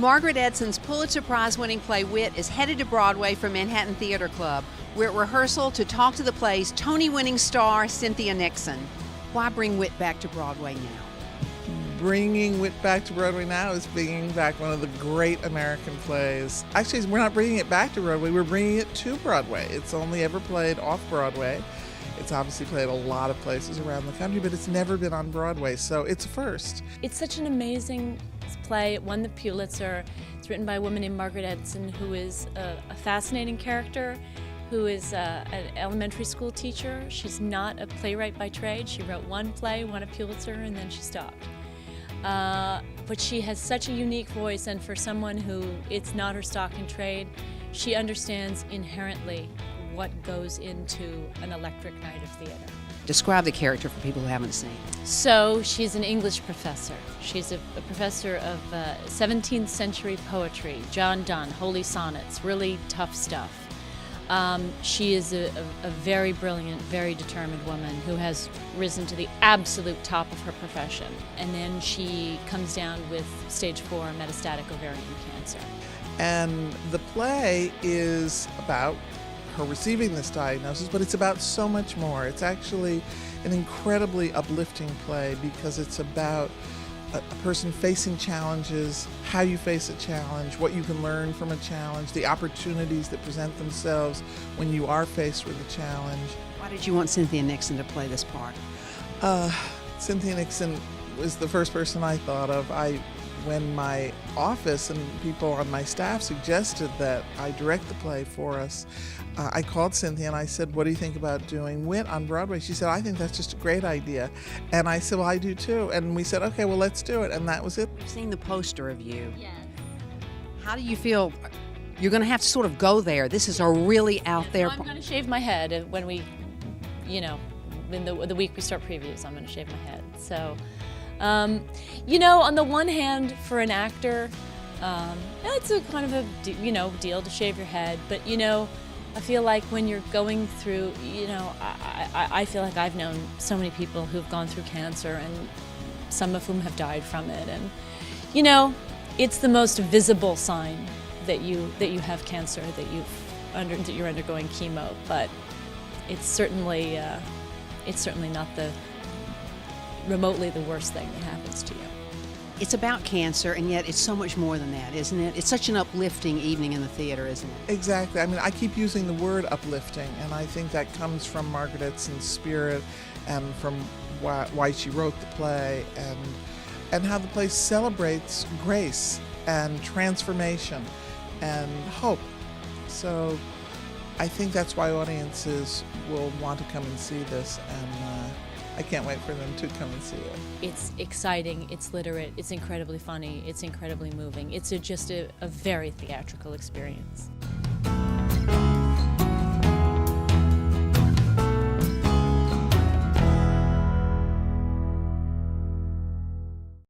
Margaret Edson's Pulitzer Prize-winning play Wit is headed to Broadway from Manhattan Theater Club. We're at rehearsal to talk to the play's Tony-winning star, Cynthia Nixon. Why bring Wit back to Broadway now? Bringing Wit back to Broadway now is bringing back one of the great American plays. Actually, we're not bringing it back to Broadway, we're bringing it to Broadway. It's only ever played off-Broadway. It's obviously played a lot of places around the country, but it's never been on Broadway, so it's a first. It's such an amazing play. It won the Pulitzer. It's written by a woman named Margaret Edson, who is a fascinating character, who is an elementary school teacher. She's not a playwright by trade. She wrote one play, won a Pulitzer, and then she stopped. But she has such a unique voice, and for someone who it's not her stock in trade, she understands inherently what goes into an electric night of theater. Describe the character for people who haven't seen. So she's an English professor. She's a professor of 17th century poetry, John Donne, holy sonnets, really tough stuff. She is a very brilliant, very determined woman who has risen to the absolute top of her profession. And then she comes down with stage 4 metastatic ovarian cancer. And the play is about her receiving this diagnosis, but it's about so much more. It's actually an incredibly uplifting play because it's about a person facing challenges, how you face a challenge, what you can learn from a challenge, the opportunities that present themselves when you are faced with a challenge. Why did you want Cynthia Nixon to play this part? Cynthia Nixon was the first person I thought of. When my office and people on my staff suggested that I direct the play for us, I called Cynthia and I said, what do you think about doing Wit on Broadway? She said, I think that's just a great idea. And I said, well, I do too. And we said, okay, well, let's do it. And that was it. I've seen the poster of you. Yes. How do you feel? You're going to have to sort of go there. This is a really out there. I'm going to shave my head when we, in the week we start previews, I'm going to shave my head. So, on the one hand, for an actor, it's a kind of a, deal to shave your head. But, I feel like when you're going through, I feel like I've known so many people who've gone through cancer and some of whom have died from it. And, it's the most visible sign that you have cancer, that you're undergoing chemo. But it's certainly not remotely the worst thing that happens to you. It's about cancer, and yet it's so much more than that, isn't it? It's such an uplifting evening in the theater, isn't it? Exactly. I mean, I keep using the word uplifting, and I think that comes from Margaret Edson's spirit and from why she wrote the play and how the play celebrates grace and transformation and hope. So I think that's why audiences will want to come and see this, and I can't wait for them to come and see it. It's exciting, it's literate, it's incredibly funny, it's incredibly moving. It's just a very theatrical experience.